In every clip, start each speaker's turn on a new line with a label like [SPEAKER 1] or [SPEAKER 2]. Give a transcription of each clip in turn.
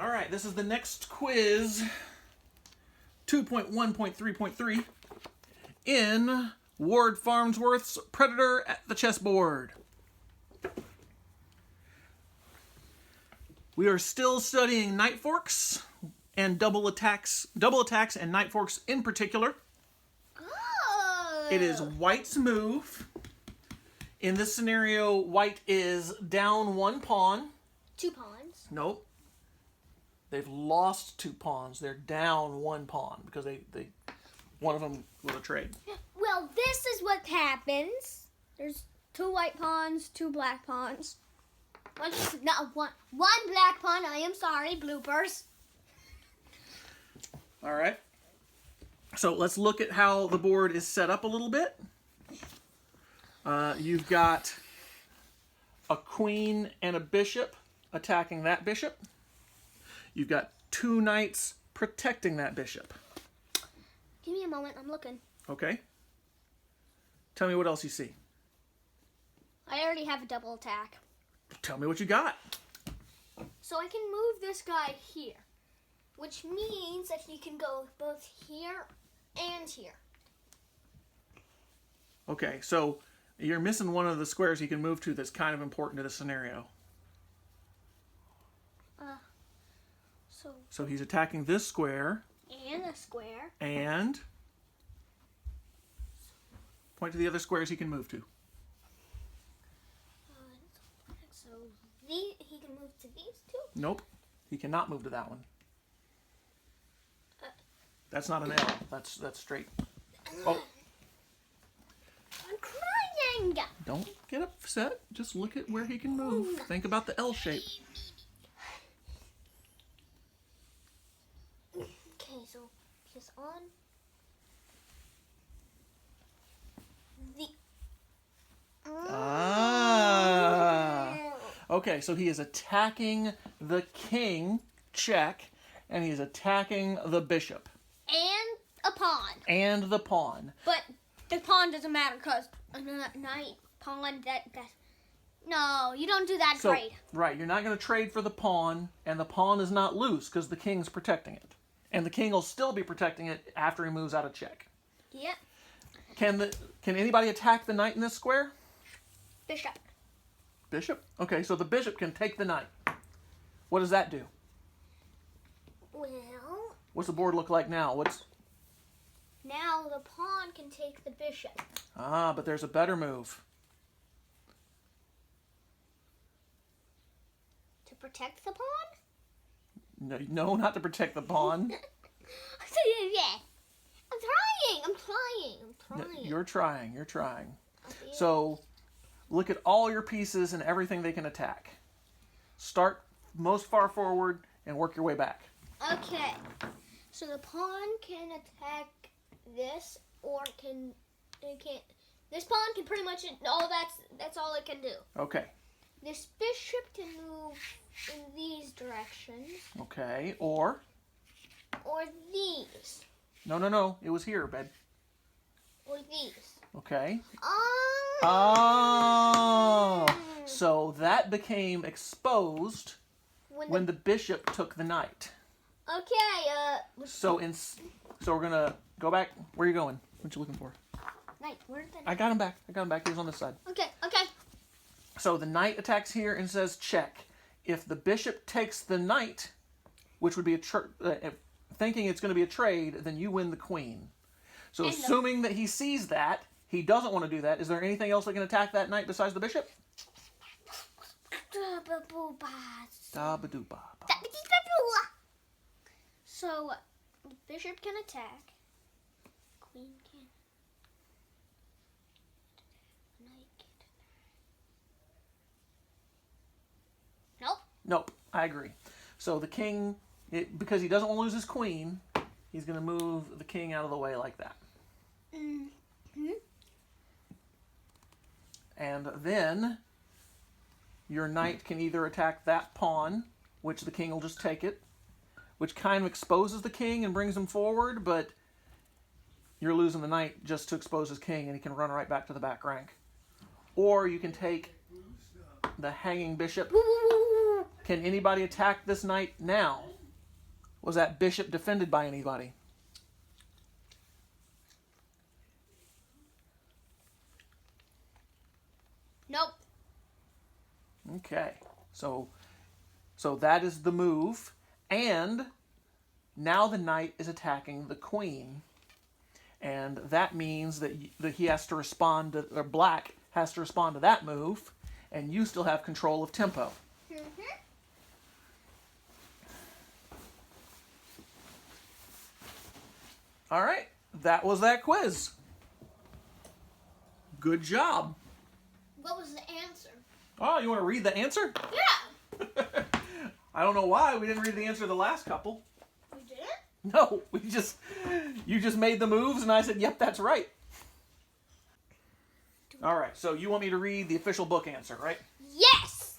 [SPEAKER 1] All right, this is the next quiz, 2.1.3.3, in Ward Farnsworth's Predator at the Chessboard. We are still studying knight forks and double attacks and knight forks in particular.
[SPEAKER 2] Oh.
[SPEAKER 1] It is white's move. In this scenario, white is down one pawn.
[SPEAKER 2] 2 pawns.
[SPEAKER 1] Nope. They've lost 2 pawns. They're down 1 pawn because they one of them will trade.
[SPEAKER 2] Well, this is what happens. There's 2 white pawns, 2 black pawns. One black pawn. I am sorry. Bloopers.
[SPEAKER 1] All right. So let's look at how the board is set up a little bit. You've got a queen and a bishop attacking that bishop. You've got 2 knights protecting that bishop.
[SPEAKER 2] Give me a moment. I'm looking.
[SPEAKER 1] Okay. Tell me what else you see.
[SPEAKER 2] I already have a double attack.
[SPEAKER 1] Tell me what you got.
[SPEAKER 2] So I can move this guy here, which means that he can go both here and here.
[SPEAKER 1] Okay, so you're missing one of the squares he can move to that's kind of important to the scenario. So he's attacking this square.
[SPEAKER 2] And a square.
[SPEAKER 1] And point to the other squares he can move to.
[SPEAKER 2] So he can move to these 2?
[SPEAKER 1] Nope. He cannot move to that one. That's not an L. That's straight. Oh.
[SPEAKER 2] I'm crying.
[SPEAKER 1] Don't get upset. Just look at where he can move. Think about the L shape.
[SPEAKER 2] Okay, so he's on the...
[SPEAKER 1] Okay, so he is attacking the king, check, and he is attacking the bishop.
[SPEAKER 2] And a pawn.
[SPEAKER 1] And the pawn.
[SPEAKER 2] But the pawn doesn't matter because a knight, pawn, that... No, you don't do that trade.
[SPEAKER 1] Right, you're not going to trade for the pawn, and the pawn is not loose because the king's protecting it. And the king will still be protecting it after he moves out of check.
[SPEAKER 2] Yep.
[SPEAKER 1] Can anybody attack the knight in this square?
[SPEAKER 2] Bishop.
[SPEAKER 1] Bishop? Okay, so the bishop can take the knight. What does that do?
[SPEAKER 2] Well...
[SPEAKER 1] What's the board look like now?
[SPEAKER 2] Now the pawn can take the bishop.
[SPEAKER 1] Ah, but there's a better move.
[SPEAKER 2] To protect the pawn?
[SPEAKER 1] No, not to protect the pawn.
[SPEAKER 2] Yeah. I'm trying.
[SPEAKER 1] You're trying. So, look at all your pieces and everything they can attack. Start most far forward and work your way back.
[SPEAKER 2] Okay. So the pawn can attack this, or this pawn can pretty much... that's all it can do.
[SPEAKER 1] Okay.
[SPEAKER 2] This bishop can move in these directions.
[SPEAKER 1] Okay, or
[SPEAKER 2] these.
[SPEAKER 1] No. It was here, babe.
[SPEAKER 2] Or these.
[SPEAKER 1] Okay.
[SPEAKER 2] Oh.
[SPEAKER 1] So that became exposed when the bishop took the knight.
[SPEAKER 2] Okay.
[SPEAKER 1] So we're gonna go back. Where are you going? What you looking for?
[SPEAKER 2] Knight. Where's the knight?
[SPEAKER 1] I got him back. He was on this side.
[SPEAKER 2] Okay.
[SPEAKER 1] So the knight attacks here and says check. If the bishop takes the knight, which would be thinking it's going to be a trade, then you win the queen. So assuming that he sees that, he doesn't want to do that. Is there anything else that can attack that knight besides the bishop?
[SPEAKER 2] So the bishop can attack. Queen can. Knight can't.
[SPEAKER 1] Nope, I agree. So the king, because he doesn't want to lose his queen, he's going to move the king out of the way like that.
[SPEAKER 2] Mm-hmm.
[SPEAKER 1] And then your knight can either attack that pawn, which the king will just take it, which kind of exposes the king and brings him forward, but you're losing the knight just to expose his king, and he can run right back to the back rank. Or you can take the hanging bishop. Can anybody attack this knight now? Was that bishop defended by anybody?
[SPEAKER 2] Nope.
[SPEAKER 1] Okay. So that is the move. And now the knight is attacking the queen. And that means that he has to respond to, or black has to respond to that move. And you still have control of tempo.
[SPEAKER 2] Mm-hmm.
[SPEAKER 1] All right. That was that quiz. Good job.
[SPEAKER 2] What was the answer?
[SPEAKER 1] Oh, you want to read the answer?
[SPEAKER 2] Yeah.
[SPEAKER 1] I don't know why we didn't read the answer to the last couple.
[SPEAKER 2] We didn't?
[SPEAKER 1] No, you just made the moves and I said, yep, that's right. All right, so you want me to read the official book answer, right?
[SPEAKER 2] Yes!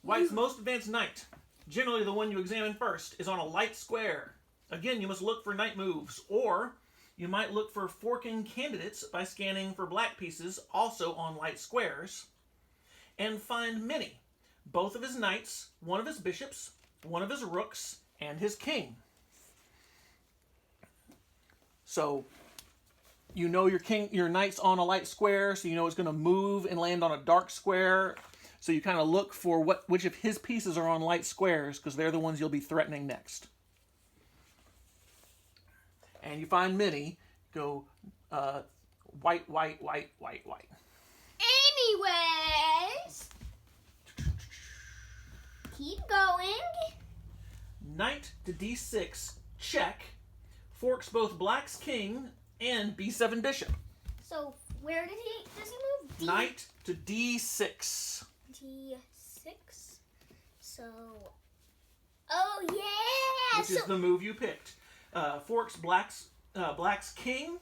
[SPEAKER 1] White's most advanced knight, generally the one you examine first, is on a light square. Again, you must look for knight moves, or you might look for forking candidates by scanning for black pieces also on light squares, and find many, both of his knights, one of his bishops, one of his rooks, and his king. So you know your knight's on a light square, so you know it's going to move and land on a dark square. So you kind of look for which of his pieces are on light squares, because they're the ones you'll be threatening next. And you find many. Go white, white, white, white, white.
[SPEAKER 2] Anyways, keep going.
[SPEAKER 1] Knight to d6, check, forks both black's king and b7 bishop.
[SPEAKER 2] So where does he move?
[SPEAKER 1] Knight to d6.
[SPEAKER 2] D6. So, oh yeah.
[SPEAKER 1] Which is the move you picked. Forks black's king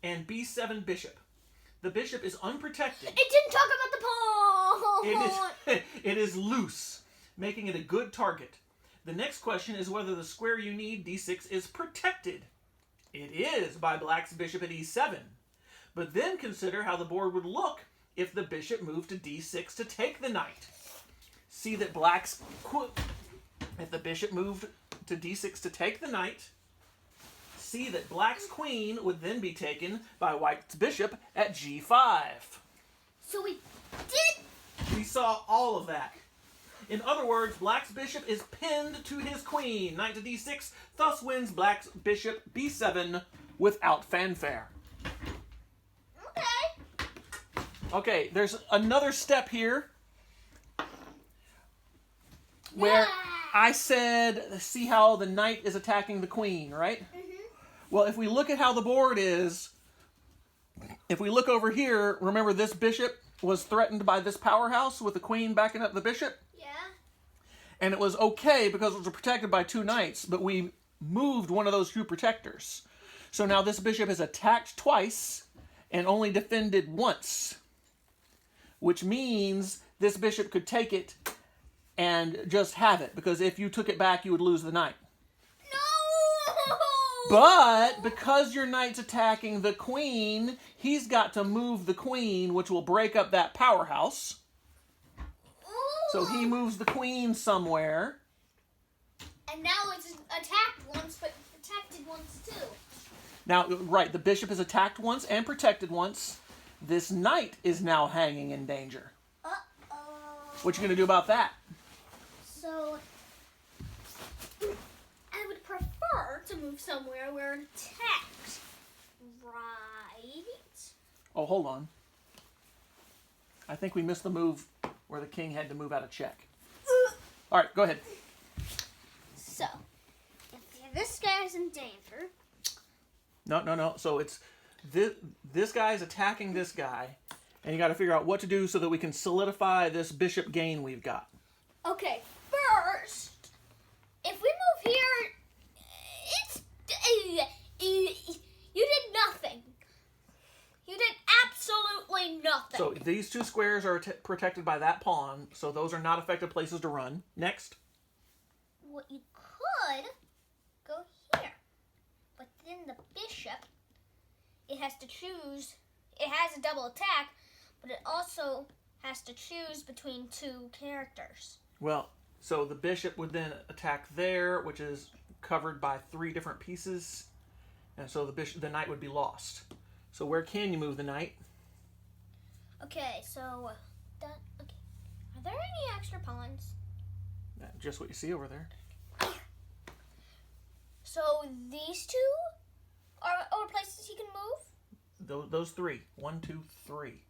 [SPEAKER 1] and b7 bishop. The bishop is unprotected.
[SPEAKER 2] It didn't talk about the pawn.
[SPEAKER 1] It is loose, making it a good target. The next question is whether the square you need, d6, is protected. It is by black's bishop at e7. But then consider how the board would look if the bishop moved to d6 to take the knight. See that if the bishop moved to d6 to take the knight, see that black's queen would then be taken by white's bishop at g5.
[SPEAKER 2] So we did.
[SPEAKER 1] We saw all of that. In other words, black's bishop is pinned to his queen. Knight to d6 thus wins black's bishop b7 without fanfare.
[SPEAKER 2] Okay.
[SPEAKER 1] Okay, there's another step here where I said, see how the knight is attacking the queen, right?
[SPEAKER 2] Mm-hmm.
[SPEAKER 1] Well, if we look at how the board is, if we look over here, remember this bishop was threatened by this powerhouse with the queen backing up the bishop?
[SPEAKER 2] Yeah.
[SPEAKER 1] And it was okay because it was protected by two knights, but we moved one of those two protectors. So now this bishop is attacked twice and only defended once, which means this bishop could take it and just have it, because if you took it back, you would lose the knight.
[SPEAKER 2] No!
[SPEAKER 1] But because your knight's attacking the queen, he's got to move the queen, which will break up that powerhouse. So he moves the queen somewhere.
[SPEAKER 2] And now it's attacked once, but protected once too.
[SPEAKER 1] Now, right, the bishop is attacked once and protected once. This knight is now hanging in danger.
[SPEAKER 2] Uh-oh.
[SPEAKER 1] What you going to do about that?
[SPEAKER 2] So, I would prefer to move somewhere where it's attacked. Right?
[SPEAKER 1] Oh, hold on. I think we missed the move where the king had to move out of check. All right, go ahead.
[SPEAKER 2] So, if this guy's in danger...
[SPEAKER 1] No. So it's this guy's attacking this guy, and you got to figure out what to do so that we can solidify this bishop gain we've got.
[SPEAKER 2] Okay, first, if we move here, it's... you did nothing. You did absolutely nothing.
[SPEAKER 1] So these two squares are protected by that pawn, so those are not effective places to run. Next.
[SPEAKER 2] Well, you could go here. But then the bishop, it has to choose. It has a double attack, but it also has to choose between two characters.
[SPEAKER 1] Well, So the bishop would then attack there, which is covered by 3 different pieces, and so the knight would be lost. So where can you move the knight?
[SPEAKER 2] Okay, so that. Okay, are there any extra pawns?
[SPEAKER 1] Just what you see over there.
[SPEAKER 2] So these 2 are places he can move.
[SPEAKER 1] Those 3. 1, 2, 3.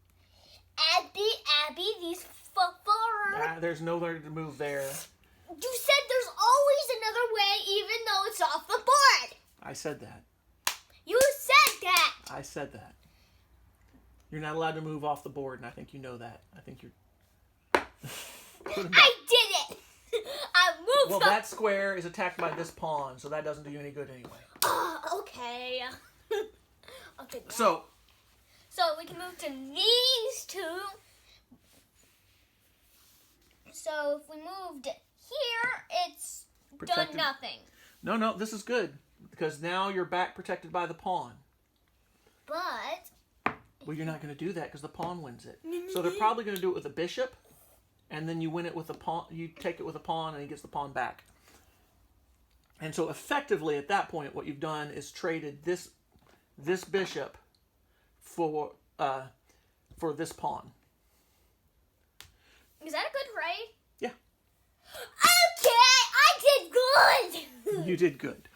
[SPEAKER 2] Abby, these 4.
[SPEAKER 1] There's nowhere to move there.
[SPEAKER 2] You said there's always another way, even though it's off the board.
[SPEAKER 1] I said that.
[SPEAKER 2] You said that.
[SPEAKER 1] I said that. You're not allowed to move off the board, and I think you know that. I think you're...
[SPEAKER 2] I did it. I moved.
[SPEAKER 1] Well, that square is attacked by this pawn, so that doesn't do you any good anyway.
[SPEAKER 2] Okay. Okay.
[SPEAKER 1] So
[SPEAKER 2] we can move to these 2. So if we moved here, it's
[SPEAKER 1] Protected.
[SPEAKER 2] done nothing.
[SPEAKER 1] No, this is good, because now you're back protected by the pawn.
[SPEAKER 2] But...
[SPEAKER 1] Well, you're not going to do that because the pawn wins it. So they're probably going to do it with a bishop, and then you win it with a pawn. You take it with a pawn, and he gets the pawn back. And so effectively, at that point, what you've done is traded this bishop for this pawn.
[SPEAKER 2] Is that a good trade?
[SPEAKER 1] Yeah.
[SPEAKER 2] Okay, I did good.
[SPEAKER 1] You did good.